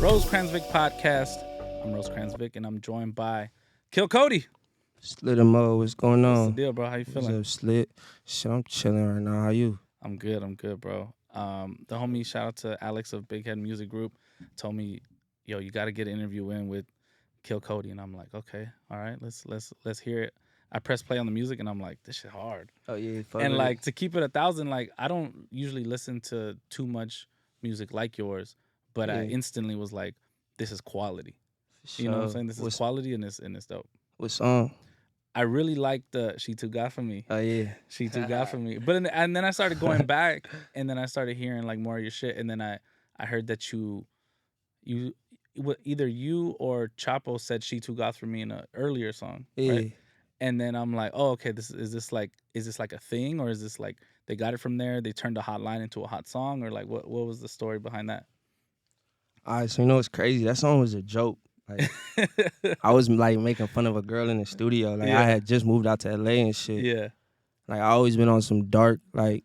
Rosecrans Vic Podcast. I'm Rosecrans Vic, and I'm joined by KILLKODY. Slitter Mode, what's going on? What's the deal, bro? How you feeling? What's up, Slit? Shit, I'm chilling right now. How you? I'm good, bro. The homie, shout out to Alex of Big Head Music Group, told me, yo, you got to get an interview in with KILLKODY, and I'm like, okay, all right, let's hear it. I press play on the music, and I'm like, this shit hard. Oh yeah, and like to keep it 1,000, like I don't usually listen to too much music like yours, but I instantly was like, this is quality. You know what I'm saying? This is quality, and it's dope. What song? I really like the She Too God For Me. Oh yeah, She Too God For Me. But and then I started going back, and then I started hearing like more of your shit, and then I heard that either you or Chapo said She Too God For Me in an earlier song. yeah. Right? And then I'm like, oh, okay, is this like a thing, or is this like they got it from there? They turned a hot line into a hot song, or like what was the story behind that? All right, so you know what's crazy? That song was a joke. Like I was like making fun of a girl in the studio. Like I had just moved out to LA and shit. Yeah. Like I always been on some dark like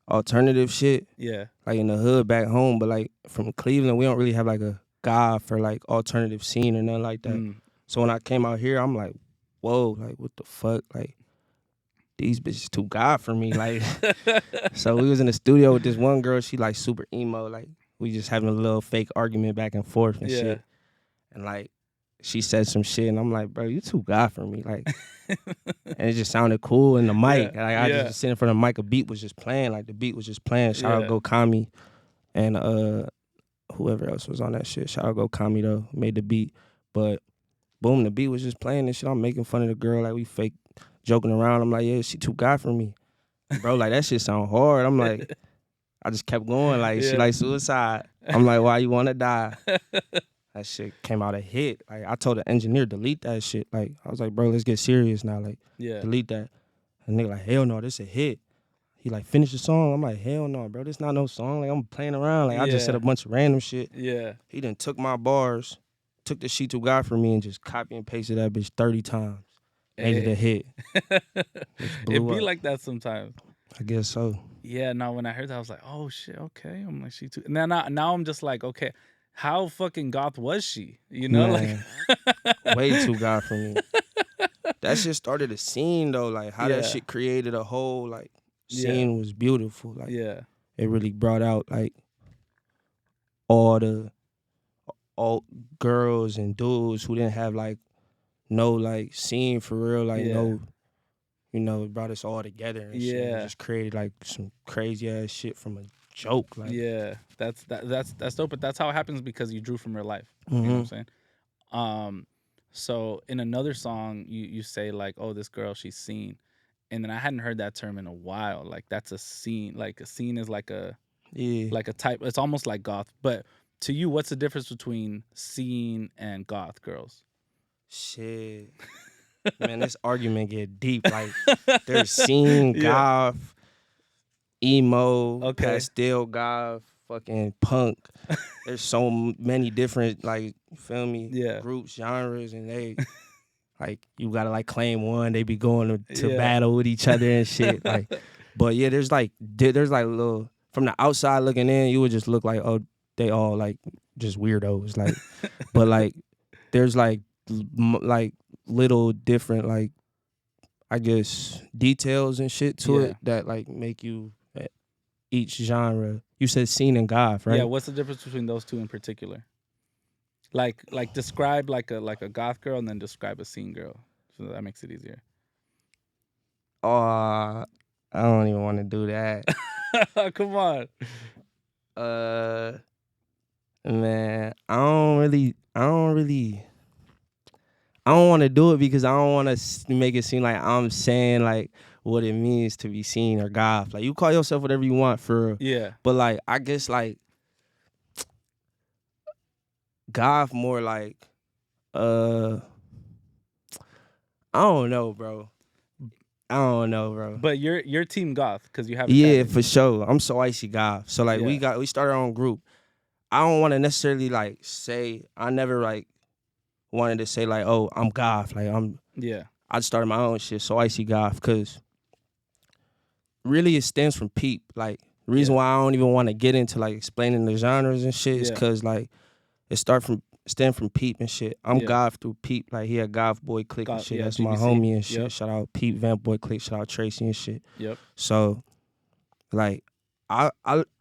alternative shit. Yeah. Like in the hood back home, but like from Cleveland, we don't really have like a god for like alternative scene or nothing like that. So when I came out here, I'm like, whoa, like what the fuck? Like these bitches too god for me. Like so we was in the studio with this one girl, she like super emo, like we just having a little fake argument back and forth and shit. And like she said some shit and I'm like, bro, you too god for me. Like and it just sounded cool in the mic. Like I just sitting in front of the mic, a beat was just playing. Like the beat was just playing. Shout out Go Kami and whoever else was on that shit. Shout out Go Kami though, made the beat. But boom, the beat was just playing and shit. I'm making fun of the girl, like we fake joking around. I'm like, yeah, she too god for me. Bro, like that shit sound hard. I'm like, I just kept going, like she like suicide. I'm like, why you wanna die? That shit came out a hit. Like I told the engineer, delete that shit. Like I was like, bro, let's get serious now. Like, delete that. And nigga like, hell no, this a hit. He like, finish the song. I'm like, hell no, bro, this not no song. Like I'm playing around. Like I just said a bunch of random shit. Yeah. He done took my bars, took the She Too God For Me and just copy and pasted that bitch 30 times. Made it a hit. It be like that sometimes. I guess so. Yeah, no, when I heard that, I was like, oh shit, okay. I'm like, she too. And then now I'm just like, okay, how fucking goth was she? You know, man, like way too god for me. That shit started a scene though, like how that shit created a whole like scene was beautiful. Like it really brought out like all girls and dudes who didn't have like no like scene for real, like no, you know, it brought us all together and shit. It just created like some crazy ass shit from a joke. Like that's dope, but that's how it happens because you drew from real life. You know what I'm saying? So in another song you say like, oh, this girl, she's seen. And then I hadn't heard that term in a while. Like that's a scene. Like a scene is like a type, it's almost like goth. But to you, what's the difference between scene and goth girls? Shit. Man, this argument get deep. Like there's scene, goth, emo, pastel goth, fucking punk. There's so many different, like, you feel me? Groups, genres, and they like you gotta like claim one. They be going to battle with each other and shit. Like, but yeah, there's like little from the outside looking in, you would just look like, oh, they all like just weirdos. Like, but like there's like little different like I guess details and shit to it that like make you each genre. You said scene and goth, right? Yeah, what's the difference between those two in particular? Like describe like a goth girl and then describe a scene girl. So that makes it easier. Oh, I don't even want to do that. Come on. Man, I don't want to do it because I don't want to make it seem like I'm saying like what it means to be seen or goth. Like you call yourself whatever you want for but like I guess like goth more like I don't know, bro. But you're team goth because you have for sure. I'm so icy goth. So like we started our own group. I don't want to necessarily like say I never like wanted to say like, oh, I'm goth. Like I started my own shit, so icy goth, because really it stems from Peep. Like the reason why I don't even want to get into like explaining the genres and shit is because like it stem from Peep and shit. I'm Goth through Peep. Like he had Goth Boy Click and shit. That's my homie and shit. Shout out Peep, Vamp Boy Click. Shout out Tracy and shit. Yep. So like I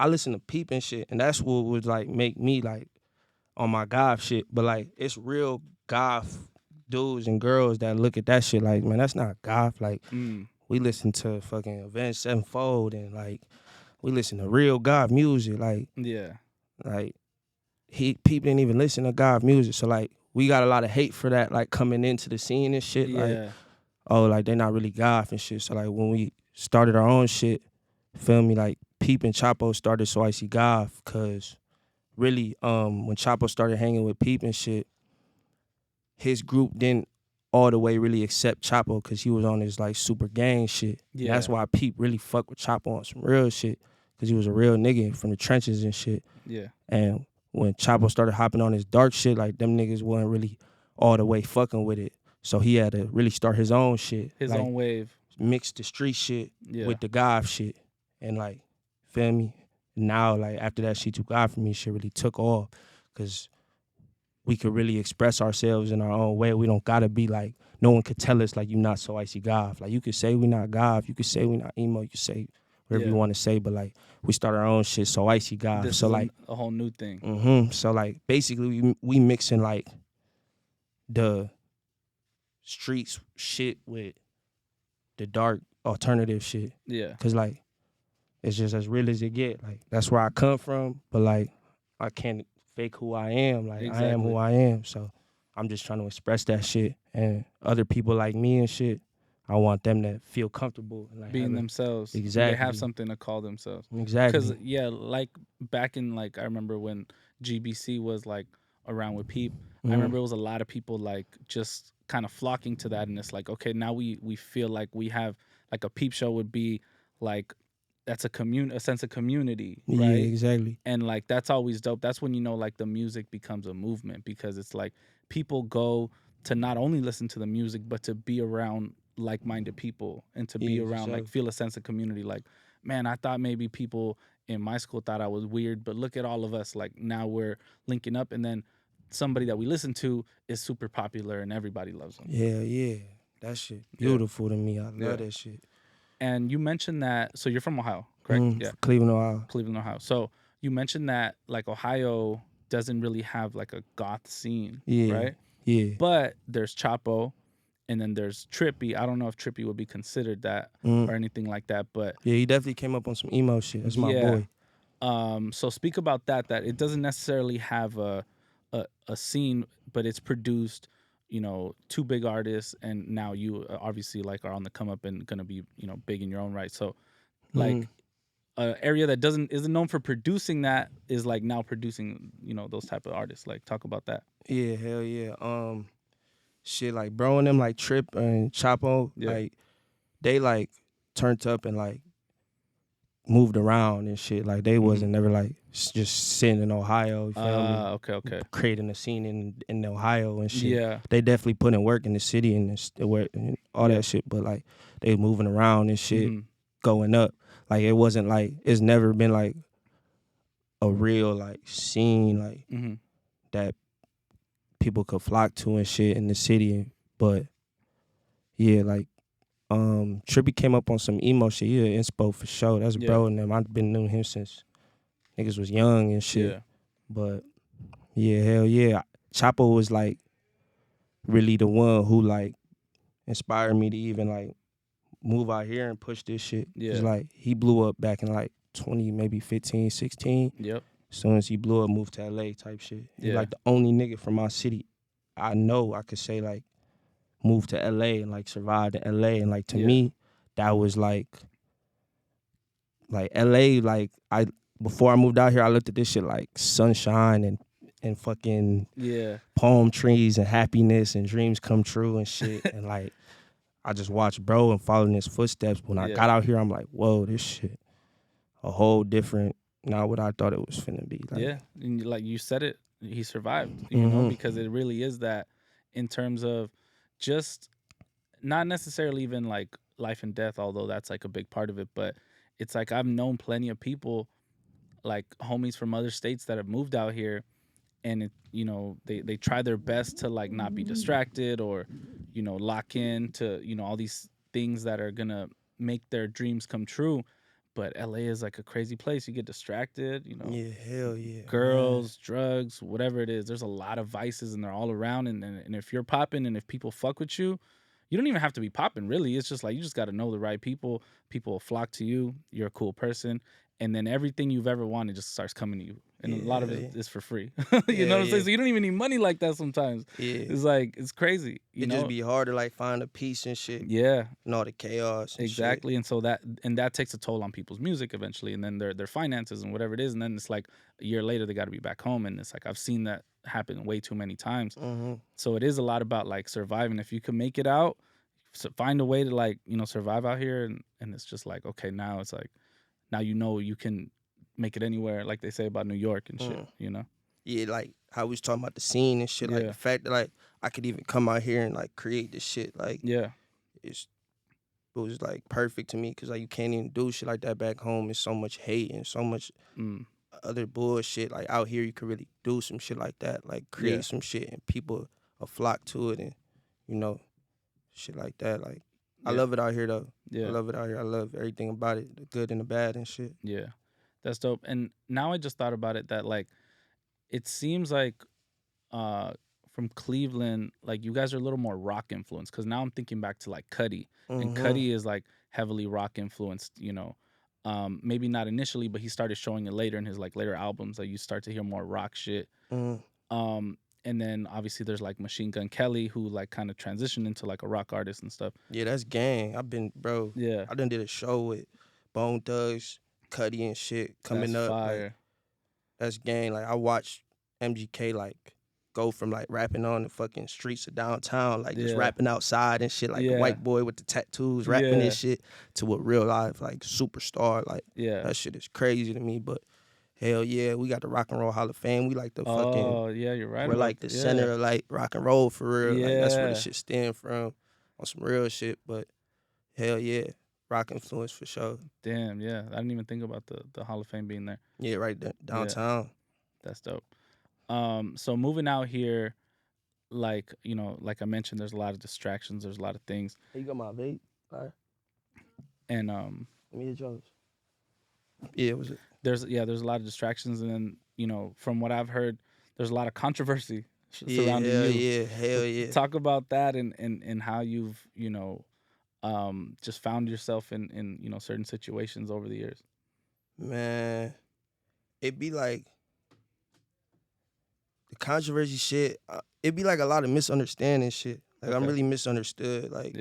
listen to Peep and shit, and that's what would like make me like on my Goth shit. But like it's real Goth dudes and girls that look at that shit like, man, that's not Goth. Like we listen to fucking Avenged Sevenfold and like we listen to real Goth music. Like like Peep didn't even listen to Goth music. So like we got a lot of hate for that, like coming into the scene and shit. Like, oh, like they're not really Goth and shit. So like when we started our own shit, feel me, like Peep and Chapo started So Icy Goth, cause really, when Chapo started hanging with Peep and shit, his group didn't all the way really accept Chapo because he was on his like super gang shit. Yeah. And that's why Peep really fucked with Chapo on some real shit, because he was a real nigga from the trenches and shit. Yeah. And when Chapo started hopping on his dark shit, like them niggas wasn't really all the way fucking with it. So he had to really start his own shit. His own wave. Mix the street shit with the Goth shit. And like, feel me? Now, like, after that She Too God For Me shit really took off, because we could really express ourselves in our own way. We don't gotta be like, no one could tell us like, you not So Icy Goth. Like, you could say we not Goth, you could say we not emo, you could say whatever you want to say, but like, we start our own shit, So Icy Goth. This so is like a whole new thing. So like, basically we mixing like the streets shit with the dark alternative shit. Yeah. Cause like, it's just as real as it get. Like, that's where I come from, but like, I can't fake who I am. Like, I am who I am. So I'm just trying to express that shit. And other people like me and shit, I want them to feel comfortable. Like, being themselves. Exactly. They have something to call themselves. Exactly. Because, like, back in, like, I remember when GBC was, like, around with Peep, I remember it was a lot of people, like, just kind of flocking to that. And it's like, okay, now we feel like we have, like, a Peep show would be, like, that's a sense of community, right? Yeah, exactly. And like that's always dope. That's when you know like the music becomes a movement, because it's like people go to not only listen to the music but to be around like-minded people and to be around like feel a sense of community. Like, man, I thought maybe people in my school thought I was weird, but look at all of us. Like now we're linking up, and then somebody that we listen to is super popular and everybody loves them. Yeah. That shit beautiful to me. I love that shit. And you mentioned that, so you're from Ohio, correct? Yeah. Cleveland, Ohio. Cleveland, Ohio. So you mentioned that like Ohio doesn't really have like a goth scene, right? Yeah. But there's Chapo, and then there's Trippie. I don't know if Trippie would be considered that or anything like that, but yeah, he definitely came up on some emo shit. That's my boy. So speak about that it doesn't necessarily have a scene, but it's produced, you know, two big artists, and now you obviously like are on the come up and gonna be, you know, big in your own right. So like an area that isn't known for producing that is like now producing, you know, those type of artists. Like talk about that. Yeah, hell yeah. Shit, like bro and them like Trip and Chapo, like they like turned up and like moved around and shit. Like they wasn't never like just sitting in Ohio. You feel me? Okay. Creating a scene in Ohio and shit. Yeah. They definitely put in work in the city and all that shit. But like they moving around and shit, going up. Like it wasn't like, it's never been like a real like scene like that people could flock to and shit in the city. But yeah, like Trippie came up on some emo shit. Yeah, inspo for sure. That's bro and them. I've been knowing him since niggas was young and shit. Yeah. But yeah, hell yeah. Chapo was like really the one who like inspired me to even like move out here and push this shit. Yeah. Cause like he blew up back in like 20, maybe 15, 16. Yep. As soon as he blew up, moved to LA type shit. He's like the only nigga from my city I know I could say like moved to LA and like survived in LA. And like to me, that was like LA, like before I moved out here, I looked at this shit like sunshine and fucking palm trees and happiness and dreams come true and shit. And like I just watched bro and followed in his footsteps. When I got out here, I'm like, whoa, this shit a whole different, not what I thought it was finna be. Like, and like you said it, he survived, you know, because it really is that in terms of just not necessarily even like life and death, although that's like a big part of it, but it's like I've known plenty of people like homies from other states that have moved out here, and it, you know, they try their best to like not be distracted or, you know, lock in to, you know, all these things that are gonna make their dreams come true. But LA is like a crazy place. You get distracted, you know, Yeah, hell yeah, girls, drugs, whatever it is. There's a lot of vices and they're all around. And if you're popping and if people fuck with you, you don't even have to be popping, really. It's just like you just got to know the right people. People will flock to you. You're a cool person. And then everything you've ever wanted just starts coming to you. And a lot of it is for free. You know what I'm saying? So you don't even need money like that sometimes. Yeah. It's like, it's crazy. You know? Just be hard to like find a peace and shit. Yeah. And all the chaos and exactly. shit. And so that takes a toll on people's music eventually, and then their finances and whatever it is. And then it's like a year later they got to be back home, and it's like I've seen that happen way too many times. So it is a lot about like surviving. If you can make it out, find a way to like, you know, survive out here, and it's just like, okay, now it's like, now you know you can make it anywhere, like they say about New York and shit, you know? Yeah, like how we was talking about the scene and shit, like the fact that like I could even come out here and like create this shit, like it was like perfect to me, because like you can't even do shit like that back home. It's so much hate and so much other bullshit. Like out here you could really do some shit like that, like create some shit, and people will flock to it, and you know, shit like that. Like I love it out here though. I love it out here. I love everything about it, the good and the bad and shit. Yeah, that's dope. And now I just thought about it, that like it seems like from Cleveland, like you guys are a little more rock influenced, because now I'm thinking back to like Cudi, and Cudi is like heavily rock influenced, you know. Maybe not initially, but he started showing it later in his like later albums. Like you start to hear more rock shit. And then obviously there's like Machine Gun Kelly, who like kind of transitioned into like a rock artist and stuff. Yeah, that's gang. I done did a show with Bone Thugs, Cudi and shit coming that's up. Fire. Like, that's gang. Like I watched MGK like go from like rapping on the fucking streets of downtown, like just rapping outside and shit, like the white boy with the tattoos rapping this shit, to a real life like superstar. Like that shit is crazy to me. But hell yeah, we got the Rock and Roll Hall of Fame. We like the fucking you're right. We're like the center of like rock and roll for real. Like that's where the shit stem from, on some real shit. But hell yeah, rock influence for sure. Damn, yeah. I didn't even think about the Hall of Fame being there. Yeah, right there, downtown. Yeah. That's dope. So moving out here, like, you know, like I mentioned, there's a lot of distractions. There's a lot of things. Hey, you got my vape? All right. And let me hit yours. Yeah, was it? There's a lot of distractions, and then, you know, from what I've heard, there's a lot of controversy surrounding you. Yeah, hell yeah. Talk about that and how you've, you know, just found yourself in you know, certain situations over the years. Man, it be like the controversy shit. It be like a lot of misunderstanding shit. Like I'm really misunderstood. Like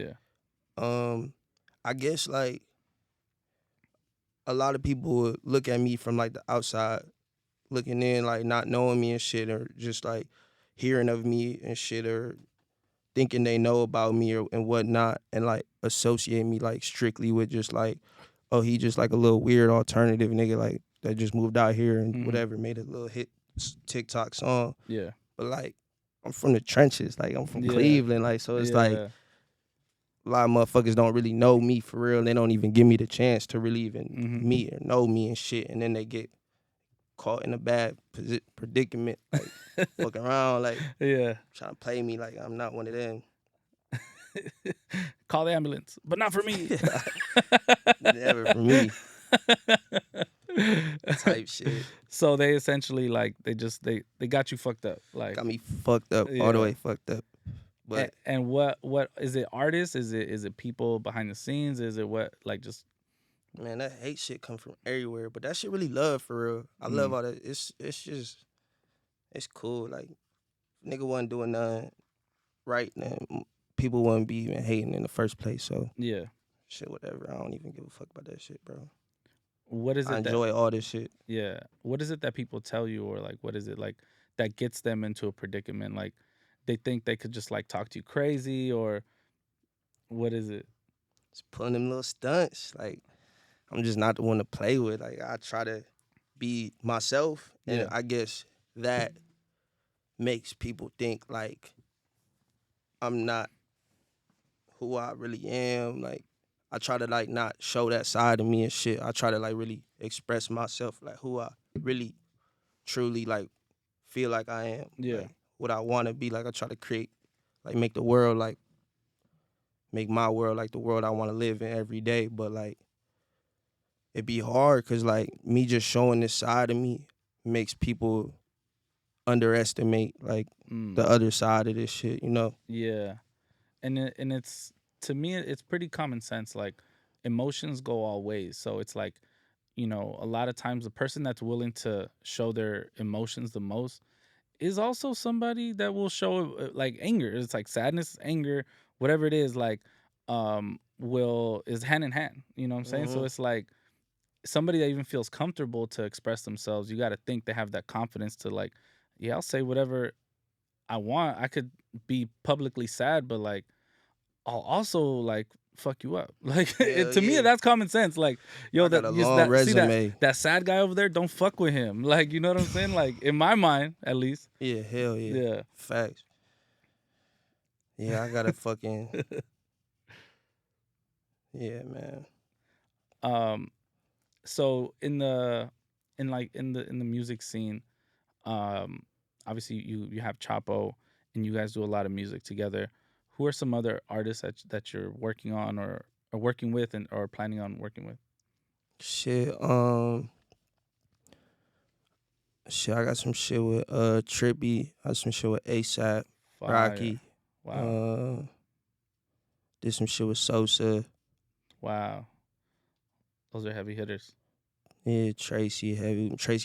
I guess like a lot of people would look at me from like the outside looking in, like not knowing me and shit, or just like hearing of me and shit, or thinking they know about me or and whatnot, and like associate me like strictly with just like, oh, he just like a little weird alternative nigga like that just moved out here and whatever, made a little hit TikTok song. Yeah. But like I'm from the trenches, like I'm from Cleveland, like so it's like a lot of motherfuckers don't really know me for real. They don't even give me the chance to really even meet or know me and shit, and then they get caught in a bad predicament, like fucking around, like trying to play me like I'm not one of them. Call the ambulance, but not for me. Never for me. Type shit. So they essentially like they got you fucked up, like got me fucked up, all the way fucked up. But and what is it? Artists? Is it people behind the scenes? Is it what, like, just man, that hate shit come from everywhere. But that shit really love for real. I love all that. It's just it's cool. Like nigga wasn't doing nothing right, then people wouldn't be even hating in the first place. So shit, whatever. I don't even give a fuck about that shit, bro. What is it? I enjoy all this shit. Yeah. What is it that people tell you, or like what is it like that gets them into a predicament? Like they think they could just like talk to you crazy, or what is it? Just pulling them little stunts. Like I'm just not the one to play with. Like I try to be myself, and I guess that makes people think like I'm not who I really am. Like I try to like not show that side of me and shit. I try to like really express myself, like who I really truly like feel like I am. Yeah. Like, what I want to be. Like, I try to create, like, make the world, like, make my world like the world I want to live in every day. But, like, it be hard because, like, me just showing this side of me makes people underestimate, like, the other side of this shit, you know? Yeah. And it's, to me, it's pretty common sense. Like, emotions go all ways. So it's like, you know, a lot of times the person that's willing to show their emotions the most is also somebody that will show like anger. It's like sadness, anger, whatever it is, like will is hand in hand. You know what I'm saying? So it's like somebody that even feels comfortable to express themselves, you got to think they have that confidence to like, yeah, I'll say whatever I want. I could be publicly sad, but like I'll also like fuck you up. Like to me, that's common sense. Like, yo, I got a long resume. see that sad guy over there, don't fuck with him. Like, you know what I'm saying? Like in my mind, at least. Yeah, hell yeah. Yeah. Facts. Yeah, I got a fucking. Yeah, man. So in the music scene, obviously you have Chapo and you guys do a lot of music together. Who are some other artists that you're working on or working with or planning on working with? Shit, I got some shit with Trippie. I got some shit with ASAP, Rocky. Wow. Did some shit with Sosa. Wow. Those are heavy hitters. Yeah, Tracy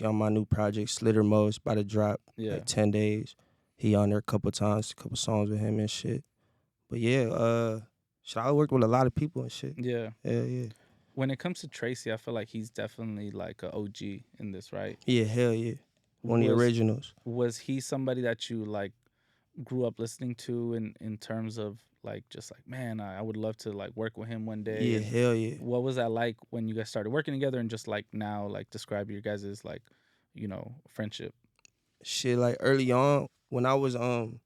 on my new project, Slitter Mode, is about to drop like 10 days. He on there a couple times, a couple songs with him and shit. But yeah, I worked with a lot of people and shit. Yeah. Hell yeah. When it comes to Tracy, I feel like he's definitely like an OG in this, right? Yeah, hell yeah. One of the originals. Was he somebody that you like grew up listening to in terms of like just like, man, I would love to like work with him one day? Yeah, hell yeah. What was that like when you guys started working together, and just like now, like describe your guys' like, you know, friendship? Shit, like early on when I was in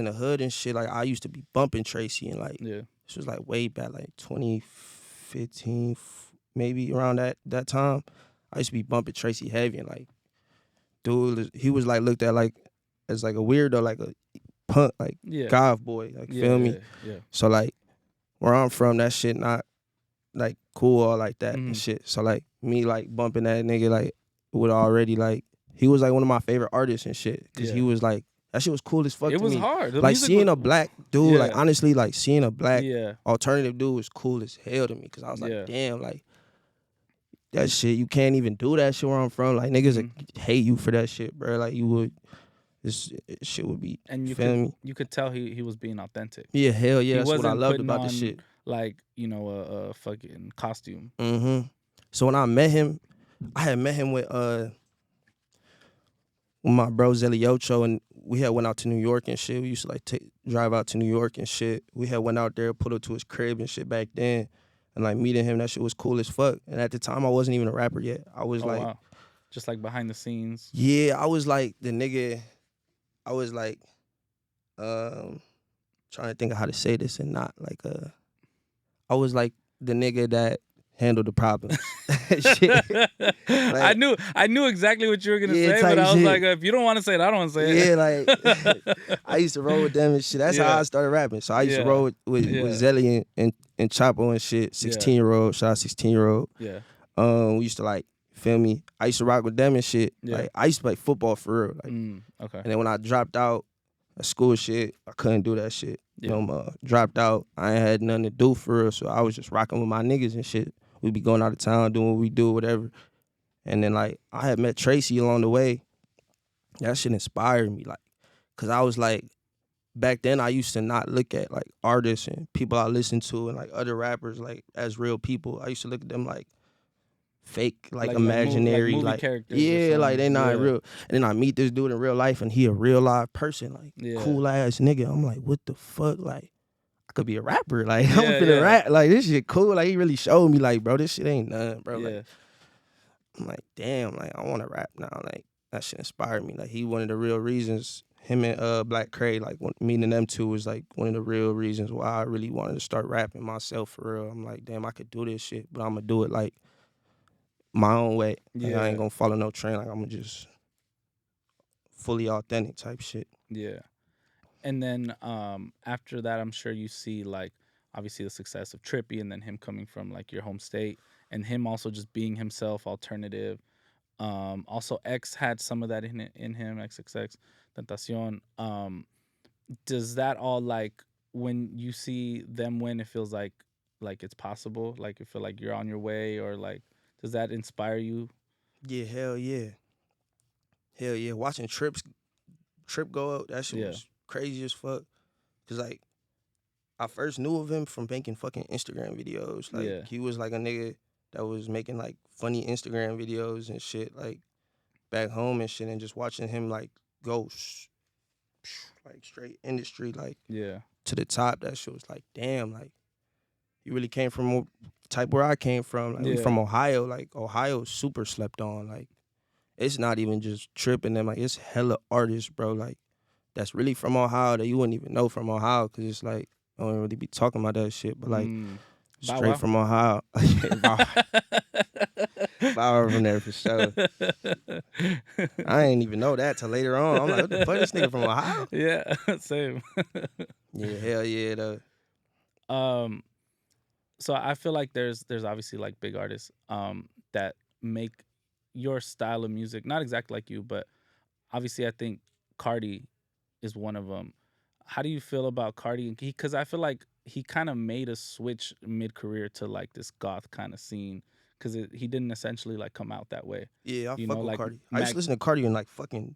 the hood and shit, like I used to be bumping Tracy and like this was like way back like 2015 maybe around that time. I used to be bumping Tracy heavy and like dude, he was like looked at like as like a weirdo, like a punk, like goth boy, like feel me? Yeah. So like where I'm from, that shit not like cool or like that and shit. So like me like bumping that nigga like would already like he was like one of my favorite artists and shit because he was like that shit was cool as fuck. It to was me. hard. Like seeing a black dude, like honestly, like seeing a black alternative dude was cool as hell to me because I was like, damn, like that shit, you can't even do that shit where I'm from. Like niggas like, hate you for that shit, bro. Like you would, this shit would be. And you could tell he was being authentic. Yeah, hell yeah. That's what I loved about this shit. Like, you know, a fucking costume. So when I met him, I had met him with my bro Zeliocho, and we had went out to New York and shit. We used to like drive out to New York and shit. We had went out there, put up to his crib and shit back then, and like meeting him, that shit was cool as fuck. And at the time, I wasn't even a rapper yet. I was just like behind the scenes. Yeah, I was like the nigga. I was like, trying to think of how to say this and not like I was like the nigga that handled the problems. Shit. Like, I knew exactly what you were gonna say, but I was like, if you don't want to say it, I don't want to say it. Yeah, like I used to roll with them and shit. That's how I started rapping. So I used to roll with Zelly and Chapo and shit. 16-year-old, shout out 16-year-old. Yeah. We used to like, feel me? I used to rock with them and shit. Like I used to play football for real. Like, okay. And then when I dropped out of school shit, I couldn't do that shit. No more. Dropped out. I ain't had nothing to do for real. So I was just rocking with my niggas and shit. We be going out of town, doing what we do, whatever. And then like I had met Tracy along the way. That shit inspired me, like, cause I was like, back then I used to not look at like artists and people I listened to and like other rappers like as real people. I used to look at them like fake, like imaginary, movie like characters. Yeah, like they not real. And then I meet this dude in real life and he a real live person, like cool ass nigga. I'm like, what the fuck, like. I could be a rapper, like I'm finna rap, like this shit cool. Like he really showed me, like bro, this shit ain't nothing, bro. Like I'm like, damn, like I want to rap now. Like that shit inspired me. Like he one of the real reasons. Him and Black Cray, like meeting them two was like one of the real reasons why I really wanted to start rapping myself for real. I'm like, damn, I could do this shit, but I'm gonna do it like my own way. Like, I ain't gonna follow no trend. Like I'm gonna just fully authentic type shit. Yeah. And then after that, I'm sure you see like obviously the success of Trippie, and then him coming from like your home state, and him also just being himself, alternative. Also, X had some of that in him, XXX Tentacion. Does that all like when you see them win, it feels like it's possible, like you feel like you're on your way, or like does that inspire you? Yeah, hell yeah. Hell yeah. Watching Trip go up, that shit was crazy as fuck. Cause like I first knew of him from making fucking Instagram videos. Like he was like a nigga that was making like funny Instagram videos and shit like back home and shit, and just watching him like go like straight industry like to the top. That shit was like damn, like he really came from type where I came from. Like we from Ohio. Like Ohio's super slept on. Like it's not even just tripping them. Like it's hella artists, bro. Like that's really from Ohio that you wouldn't even know from Ohio, because it's like I don't really be talking about that shit. But like straight from Ohio. Bow from there for sure. I ain't even know that till later on. I'm like, what the fuck, this nigga from Ohio? Yeah, same. Yeah, hell yeah though. So I feel like there's obviously like big artists that make your style of music not exactly like you, but obviously I think Carti is one of them. How do you feel about Carti? Because I feel like he kind of made a switch mid-career to like this goth kind of scene, because he didn't essentially like come out that way. Yeah, I fuck with like Carti. I used to listen to Carti in like fucking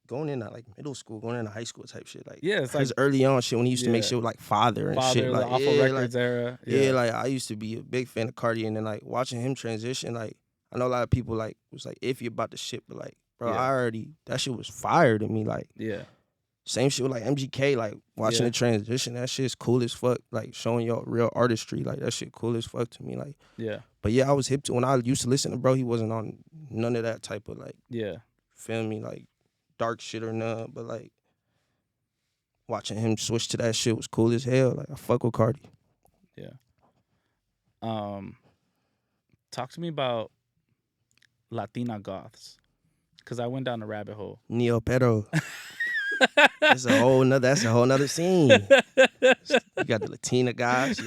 going into like middle school, going into high school type shit. Like it's his early on shit when he used to make shit with like Father and shit. Like Awful Records era. Yeah, like I used to be a big fan of Carti, and then like watching him transition, like I know a lot of people like was like iffy about the shit, but like bro, I already that shit was fire to me. Like same shit with like MGK, like watching the transition, that shit's cool as fuck. Like showing y'all real artistry, like that shit cool as fuck to me. Like but yeah, I was hip to when I used to listen to bro. He wasn't on none of that type of like feel me like dark shit or none. But like watching him switch to that shit was cool as hell. Like I fuck with Carti. Talk to me about Latina Goths, because I went down a rabbit hole. Neo Pero. That's a whole nother scene. You got the Latina guys,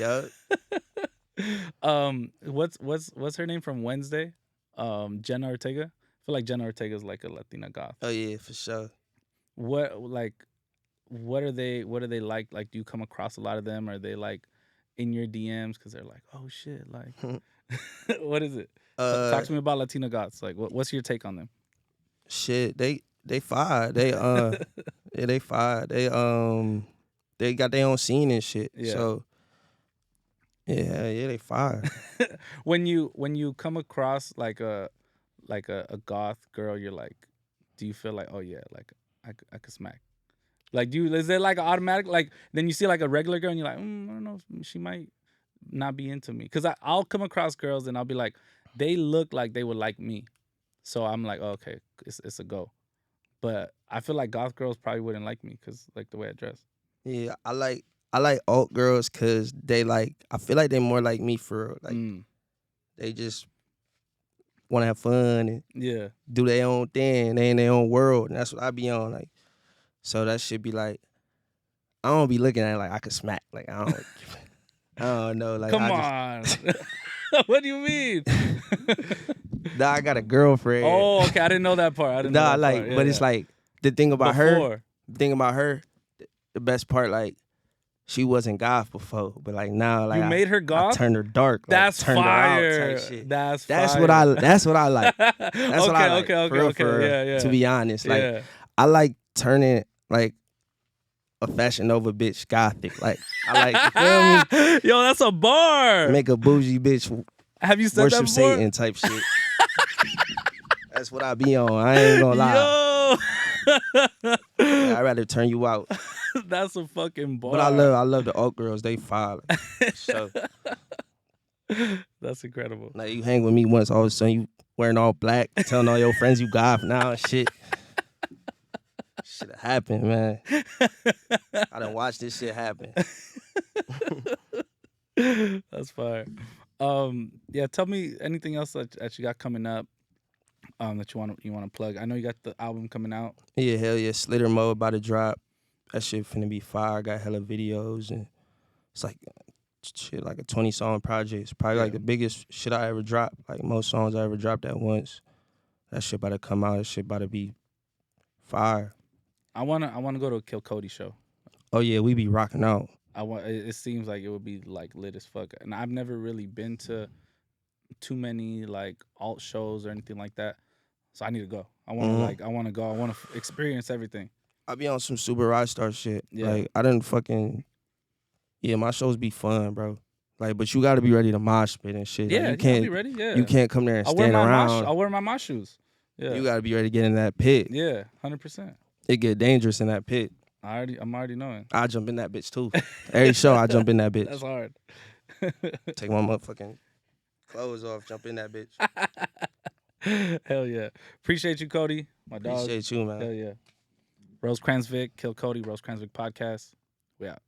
What's her name from Wednesday? Jenna Ortega. I feel like Jenna Ortega is like a Latina goth. Oh yeah, for sure. What are they like? Like, do you come across a lot of them? Are they like in your DMs because they're like, oh shit, like what is it? Talk to me about Latina goths. Like, what's your take on them? Shit, they fire. They they fire. They got their own scene and shit. So yeah, they fire. When you come across like a goth girl, you're like, do you feel like, oh yeah, like I could smack? Like, is there like an automatic, like, then you see like a regular girl and you're like, I don't know, she might not be into me. Because I'll come across girls and I'll be like, they look like they would like me. So I'm like, oh, okay, it's a go. But I feel like goth girls probably wouldn't like me because like the way I dress. Yeah, I like alt girls because they like, I feel like they more like me for like, they just want to have fun and do their own thing. They in their own world, and that's what I be on. Like, so that should be like, I don't be looking at it like I could smack. Like I don't know. Like come on, what do you mean? Nah, I got a girlfriend. Oh, okay, I didn't know that part. But it's like the thing about her. The thing about her, the best part, like she wasn't goth before, but like now, like you made her goth. I turned her dark. Like, that's turned fire. Her out type shit. That's what I like. That's what I like. Okay. To be honest, like I like turning like a Fashion Nova bitch gothic. Like I like, you feel me? Yo, that's a bar. Make a bougie bitch. Have you said worship that before? Satan type shit. That's what I be on. I ain't gonna lie. Yo. I'd rather turn you out. That's a fucking bar. But I love the alt girls. They fire. So that's incredible. Like you hang with me once, all of a sudden you wearing all black, telling all your friends you goth now and shit. Shit happened, man. I done watched this shit happen. That's fire. Yeah, tell me anything else that you got coming up. that you want to plug? I know you got the album coming out. Yeah, hell yeah. Slitter Mode about to drop. That shit finna be fire. I got hella videos and it's like shit like a 20-song project. It's probably like the biggest shit I ever dropped. Like most songs I ever dropped at once. That shit about to come out. That shit about to be fire. I wanna go to a KILLKODY show. Oh yeah, we be rocking out. It seems like it would be like lit as fuck. And I've never really been to too many like alt shows or anything like that. So I need to go. I want to go. I want to experience everything. I be on some super rock star shit. Yeah. Like I done fucking my shows be fun, bro. Like, but you gotta be ready to mosh pit and shit. Yeah, like, you can't be ready. Yeah, you can't come there and stand around. I'll wear my mosh shoes. Yeah, you gotta be ready to get in that pit. Yeah, 100%. It get dangerous in that pit. I'm already knowing. I jump in that bitch too. Every show I jump in that bitch. That's hard. Take my motherfucking clothes off, jump in that bitch. Hell yeah. Appreciate you, Cody. My dog. Appreciate you, man. Hell yeah. Rosecrans Vic, KILLKODY, Rosecrans Vic Podcast. We out.